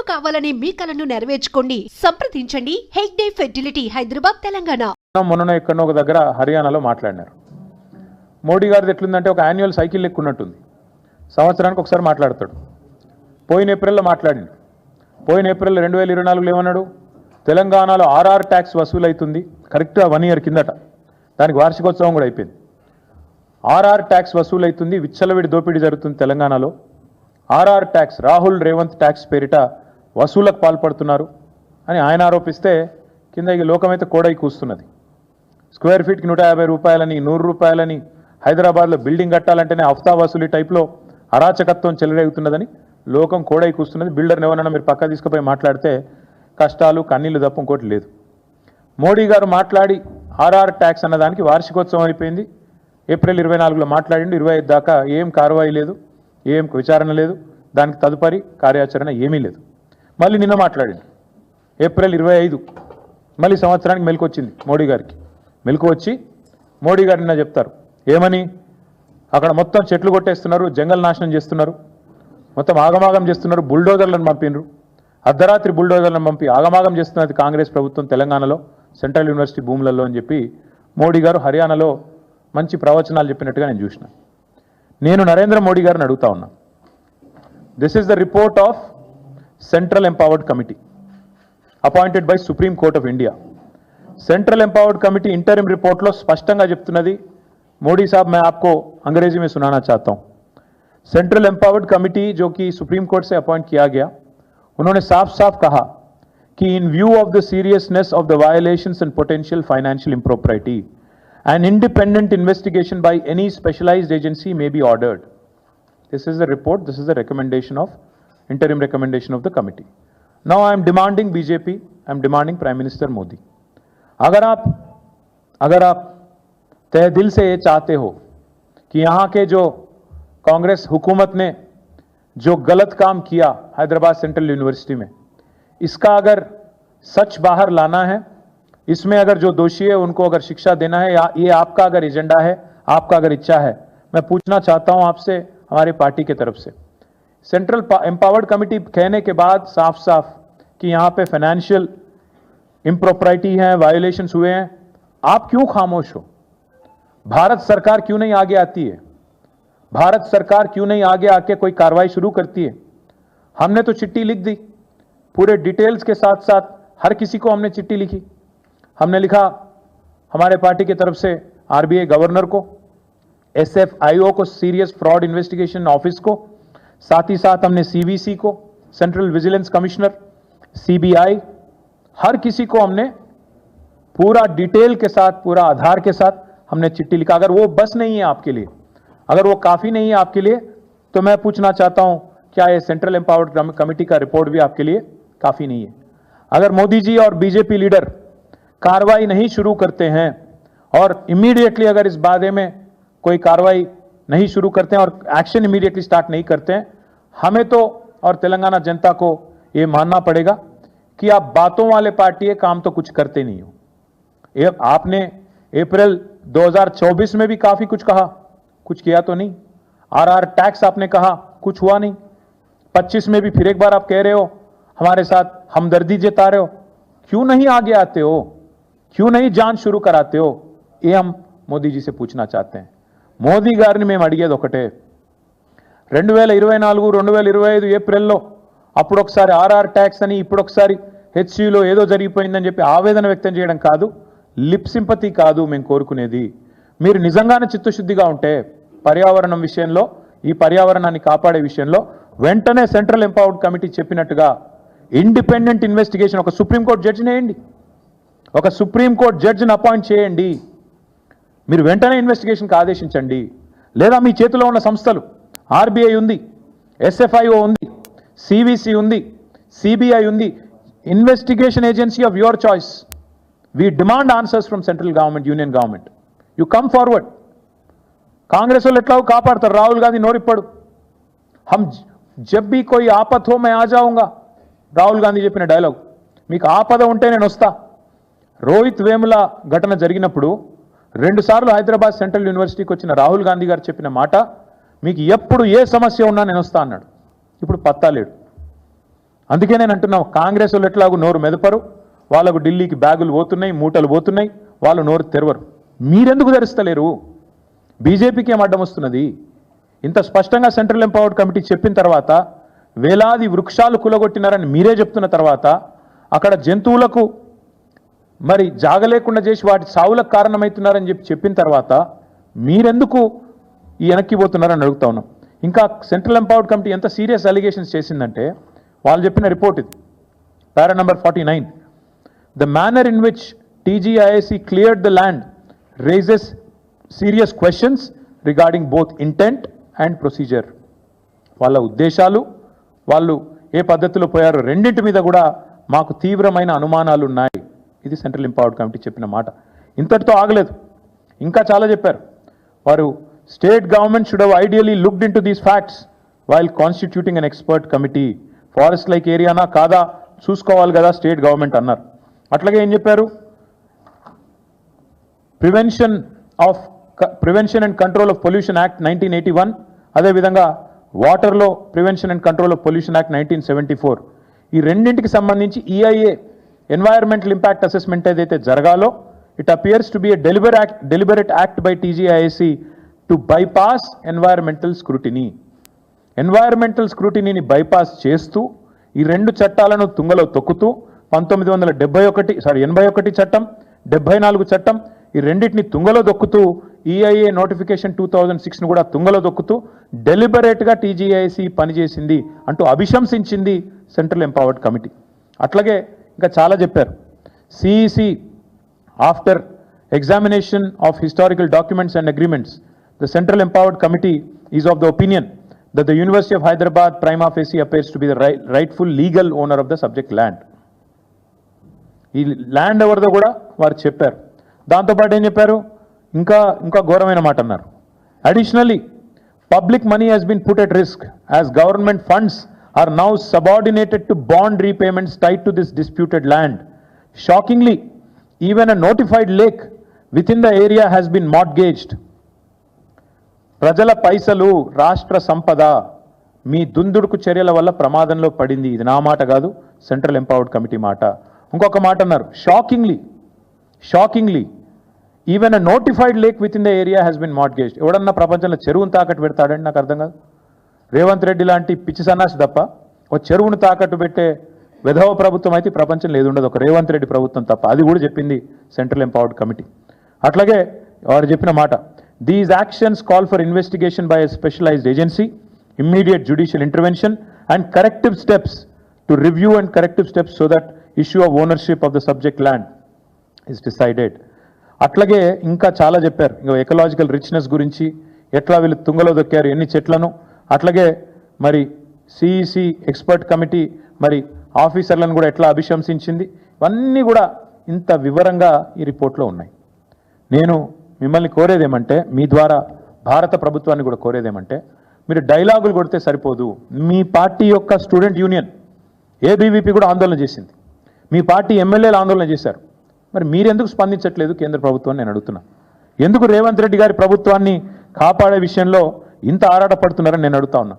పిల్లలు కావాలని మీ కలను నెరవేర్చుకోండి. సంప్రదించండి హెగ్డే ఫెర్టిలిటీ, హైదరాబాద్, తెలంగాణ. మొన్న ఎక్కడో ఒక దగ్గర హర్యానాలో మాట్లాడినారు. మోడీ గారిది ఎట్లుందంటే ఒక యాన్యువల్ సైకిల్ ఎక్కున్నట్టుంది. సంవత్సరానికి ఒకసారి మాట్లాడతాడు. పోయిన ఏప్రిల్లో మాట్లాడిండు. పోయిన ఏప్రిల్ 2024లో ఏమన్నాడు? తెలంగాణలో ఆర్ఆర్ ట్యాక్స్ వసూలు అవుతుంది. కరెక్ట్గా 1 ఇయర్ కిందట. దానికి వార్షికోత్సవం కూడా అయిపోయింది. ఆర్ఆర్ ట్యాక్స్ వసూలు అవుతుంది, విచ్చలవిడి దోపిడీ జరుగుతుంది తెలంగాణలో. RR tax, Rahul Revanth tax పేరిట వసూలకు పాల్పడుతున్నారు అని ఆయన ఆరోపిస్తే కింద ఈ లోకమైతే కోడై కూస్తున్నది. స్క్వేర్ ఫీట్కి 150 రూపాయలని, 100 రూపాయలని, హైదరాబాద్లో బిల్డింగ్ కట్టాలంటేనే హఫ్తా వసూలు టైప్లో అరాచకత్వం చెలరేగుతున్నదని లోకం కోడై కూస్తున్నది. బిల్డర్ని ఎవరన్నా మీరు పక్క తీసుకుపోయి మాట్లాడితే కష్టాలు కన్నీళ్లు తప్ప ఇంకోటి లేదు. మోడీ గారు మాట్లాడి ఆర్ఆర్ ట్యాక్స్ అన్నదానికి వార్షికోత్సవం అయిపోయింది. ఏప్రిల్ 24లో మాట్లాడిండు. 25 దాకా ఏం కార్యవాయి లేదు, ఏం విచారణ లేదు, దానికి తదుపరి కార్యాచరణ ఏమీ లేదు. మళ్ళీ నిన్న మాట్లాడిండు. ఏప్రిల్ 25 మళ్ళీ సంవత్సరానికి మెలకు వచ్చింది మోడీ గారికి. మెలకు వచ్చి మోడీ గారు నిన్న చెప్తారు ఏమని? అక్కడ మొత్తం చెట్లు కొట్టేస్తున్నారు, జంగల్ నాశనం చేస్తున్నారు, మొత్తం ఆగమాగం చేస్తున్నారు, బుల్డోజర్లను పంపినరు, అర్ధరాత్రి బుల్డోజర్లను పంపి ఆగమాగం చేస్తున్నది కాంగ్రెస్ ప్రభుత్వం తెలంగాణలో సెంట్రల్ యూనివర్సిటీ భూములలో అని చెప్పి మోడీ గారు హర్యానాలో మంచి ప్రవచనాలు చెప్పినట్టుగా నేను చూసిన. నేను నరేంద్ర మోడీ గారిని అడుగుతా ఉన్నా, this is the report of central empowered committee appointed by Supreme Court of India. Central empowered committee interim report लो स्पष्टंगा చెప్తున్నది. मोदी साहब मैं आपको अंग्रेजी में सुनाना चाहता हूं. सेंट्रल एम्पावर्ड कमेटी जो कि सुप्रीम कोर्ट से अपॉइंट किया गया, उन्होंने साफ साफ कहा कि in view of the seriousness of the violations and potential financial impropriety an independent investigation by any specialized agency may be ordered. This is the report, this is the recommendation of interim recommendation of the committee. Now I am demanding BJP, I am demanding Prime Minister Modi, अगर आप तहे दिल से ये चाहते हो कि यहाँ के जो कांग्रेस हुकूमत ने जो गलत काम किया हैदराबाद सेंट्रल यूनिवर्सिटी में, इसका अगर सच बाहर लाना है, इसमें अगर जो दोषी है उनको अगर शिक्षा देना है, या ये आपका अगर एजेंडा है, आपका अगर इच्छा है, मैं पूछना चाहता हूं आपसे, हमारी पार्टी की तरफ से सेंट्रल एम्पावर्ड कमेटी कहने के बाद साफ साफ कि यहां पे फाइनेंशियल इम्प्रॉपर्टी है, वायोलेशंस हुए हैं, आप क्यों खामोश हो? भारत सरकार क्यों नहीं आगे आती है? भारत सरकार क्यों नहीं आगे आके कोई कार्रवाई शुरू करती है? हमने तो चिट्ठी लिख दी, पूरे डिटेल्स के साथ साथ हर किसी को हमने चिट्ठी लिखी. हमने लिखा हमारे पार्टी की तरफ से आरबीआई गवर्नर को, एसएफआईओ को, सीरियस फ्रॉड इन्वेस्टिगेशन ऑफिस को, साथ ही साथ हमने सीवीसी को, सेंट्रल विजिलेंस कमिश्नर, सीबीआई, हर किसी को हमने पूरा डिटेल के साथ, पूरा आधार के साथ हमने चिट्ठी लिखा. अगर वो बस नहीं है आपके लिए, अगर वो काफी नहीं है आपके लिए, तो मैं पूछना चाहता हूं क्या ये सेंट्रल एम्पावर्ड कमेटी का रिपोर्ट भी आपके लिए काफी नहीं है? अगर मोदी जी और बीजेपी लीडर कार्रवाई नहीं शुरू करते हैं और इमीडिएटली अगर इस बारे में कोई कार्रवाई नहीं शुरू करते हैं और एक्शन इमीडिएटली स्टार्ट नहीं करते हैं, हमें तो और तेलंगाना जनता को ये मानना पड़ेगा कि आप बातों वाले पार्टी है, काम तो कुछ करते नहीं हो. आपने अप्रैल 2024 में भी काफी कुछ कहा, कुछ किया तो नहीं. आरआर टैक्स आपने कहा, कुछ हुआ नहीं. 25 में भी फिर एक बार आप कह रहे हो, हमारे साथ हमदर्दी जता रहे हो. क्यों नहीं आगे आते हो? क्यों नहीं जांच शुरू कराते हो? ये हम मोदी जी से पूछना चाहते हैं. మోదీ గారిని మేము అడిగేది ఒకటే, 2024 2025 ఏప్రిల్లో అప్పుడొకసారి ఆర్ఆర్ ట్యాక్స్ అని, ఇప్పుడొకసారి హెచ్సిలో ఏదో జరిగిపోయిందని చెప్పి ఆవేదన వ్యక్తం చేయడం కాదు, లిప్ సింపతి కాదు మేము కోరుకునేది. మీరు నిజంగానే చిత్తశుద్ధిగా ఉంటే పర్యావరణం విషయంలో, ఈ పర్యావరణాన్ని కాపాడే విషయంలో వెంటనే సెంట్రల్ ఎంపవర్డ్ కమిటీ చెప్పినట్టుగా ఇండిపెండెంట్ ఇన్వెస్టిగేషన్, ఒక సుప్రీంకోర్టు జడ్జిని వేయండి, ఒక సుప్రీంకోర్టు జడ్జిని అపాయింట్ చేయండి. మీరు వెంటనే ఇన్వెస్టిగేషన్కి ఆదేశించండి. లేదా మీ చేతిలో ఉన్న సంస్థలు, ఆర్బీఐ ఉంది, ఎస్ఎఫ్ఐఓ ఉంది, సివిసి ఉంది, సిబిఐ ఉంది, investigation agency of your choice. We demand answers from central government, union government. You come forward. Congress वाले एट्ला कापाडतारु, राहुल गांधी नोरिप्पडु. हम जब भी कोई आपत हो मैं आ जाऊंगा, राहुल गांधी చెప్పిన డైలాగ్. మీకు ఆపద ఉంటే నేను వస్తా. రోహిత్ వేముల ఘటన జరిగినప్పుడు 2 సార్లు హైదరాబాద్ సెంట్రల్ యూనివర్సిటీకి వచ్చిన రాహుల్ గాంధీ గారు చెప్పిన మాట, మీకు ఎప్పుడు ఏ సమస్య ఉన్నా నేను వస్తా అన్నాడు. ఇప్పుడు పత్తా లేడు. అందుకే నేను అంటున్నాను, కాంగ్రెస్ వాళ్ళు ఎట్లాగూ నోరు మెదపరు, వాళ్ళకు ఢిల్లీకి బ్యాగులు పోతున్నాయి, మూటలు పోతున్నాయి, వాళ్ళు నోరు తెరవరు. మీరెందుకు తెరుస్తలేరు? బీజేపీకి ఏం అడ్డం వస్తున్నది? ఇంత స్పష్టంగా సెంట్రల్ ఎంపవర్డ్ కమిటీ చెప్పిన తర్వాత, వేలాది వృక్షాలు కులగొట్టినారని మీరే చెప్తున్న తర్వాత, అక్కడ జంతువులకు మరి జాగలేకుండా చేసి వాటి సావులకు కారణమవుతున్నారని చెప్పిన తర్వాత మీరెందుకు ఈ వెనక్కి పోతున్నారని అడుగుతా ఉన్నాం. ఇంకా సెంట్రల్ ఎంపవర్డ్ కమిటీ ఎంత సీరియస్ అలిగేషన్స్ చేసిందంటే, వాళ్ళు చెప్పిన రిపోర్ట్ ఇది, పారా number 49. The manner in which TGIAC cleared the land raises serious questions regarding both intent and procedure. వాళ్ళ ఉద్దేశాలు, వాళ్ళు ఏ పద్ధతిలో పోయారో రెండింటి మీద కూడా మాకు తీవ్రమైన అనుమానాలు ఉన్నాయి. ఇది సెంట్రల్ ఎంపవర్డ్ కమిటీ చెప్పిన మాట. ఇంతటితో ఆగలేదు, ఇంకా చాలా చెప్పారు. వారు state government should have ideally looked into these facts while constituting an expert committee. Forest like ఏరియానా కాదా చూసుకోవాలి కదా స్టేట్ గవర్నమెంట్ అన్నారు. అట్లాగే ఏం చెప్పారు, prevention and control of pollution act 1981, అదేవిధంగా వాటర్లో prevention and control of pollution act 1974, ఈ రెండింటికి సంబంధించి ఈఐఏ ఎన్వైరన్మెంటల్ ఇంపాక్ట్ అసెస్మెంట్ ఏదైతే జరగాలో, it appears to be a deliberate act by TGIAC to bypass environmental scrutiny. Environmental స్క్రూటినీని బైపాస్ చేస్తూ ఈ రెండు చట్టాలను తుంగలో తొక్కుతూ 81 చట్టం, 74 చట్టం, ఈ రెండింటిని తుంగలో దొక్కుతూ ఈఐఏ నోటిఫికేషన్ 2006ను కూడా తుంగలో దొక్కుతూ డెలిబరేట్గా టీజీఐసీ పనిచేసింది అంటూ అభిశంసించింది సెంట్రల్ ఎంపవర్డ్ కమిటీ. అట్లాగే ఇంకా చాలా చెప్పారు. CEC after examination of historical documents and agreements, the central empowered committee is of the opinion that the University of Hyderabad prima facie appears to be the rightful legal owner of the subject land. ఈ land ఎవరిదో కూడా వారు చెప్పారు. దాంతోపాటు ఏం చెప్పారు, ఇంకా ఘోరమైన మాట అన్నారు. Additionally public money has been put at risk as government funds are now subordinated to bond repayments tied to this disputed land. Shockingly even a notified lake within the area has been mortgaged. ప్రజల పైసలు, రాష్ట్ర సంపద మీ దుందుడుకు చర్యల వల్ల ప్రమాదంలో పడింది. ఇది నా మాట కాదు, సెంట్రల్ ఎంపవర్డ్ కమిటీ మాట. ఇంకొక మాట అన్నారు, shockingly even a notified lake within the area has been mortgaged. ఎవడన్నా ప్రపంచంలో చెరువును తాకట్టు పెడతాడండి? నాకు అర్థం కాదు. రేవంత్ రెడ్డి లాంటి పిచ్చి సన్నాసి తప్ప ఒక చెరువును తాకట్టు పెట్టే విధవ ప్రభుత్వం అయితే ప్రపంచం లేదు, ఉండదు, ఒక రేవంత్ రెడ్డి ప్రభుత్వం తప్ప. అది కూడా చెప్పింది సెంట్రల్ ఎంపవర్డ్ కమిటీ. అట్లాగే వారు చెప్పిన మాట, these actions call for investigation by a specialized agency, immediate judicial intervention and corrective steps to review and corrective steps so that issue of ownership of the subject land is decided. అట్లాగే ఇంకా చాలా చెప్పారు. ఇంకా ecological richness గురించి, ఎట్లా వీళ్ళు తుంగలో దొక్కారు ఎన్ని చెట్లను, అట్లాగే మరి సిఈసి ఎక్స్పర్ట్ కమిటీ మరి ఆఫీసర్లను కూడా ఎట్లా అభిశంసించింది, ఇవన్నీ కూడా ఇంత వివరంగా ఈ రిపోర్ట్లో ఉన్నాయి. నేను మిమ్మల్ని కోరేదేమంటే, మీ ద్వారా భారత ప్రభుత్వాన్ని కూడా కోరేదేమంటే, మీరు డైలాగులు కొడితే సరిపోదు. మీ పార్టీ యొక్క స్టూడెంట్ యూనియన్ ఏబీవీపీ కూడా ఆందోళన చేసింది, మీ పార్టీ ఎమ్మెల్యేలు ఆందోళన చేశారు. మరి మీరెందుకు స్పందించట్లేదు కేంద్ర ప్రభుత్వాన్ని నేను అడుగుతున్నా. ఎందుకు రేవంత్ రెడ్డి గారి ప్రభుత్వాన్ని కాపాడే విషయంలో ఇంత ఆరాటపడుతున్నారని నేను అడుగుతా ఉన్నా.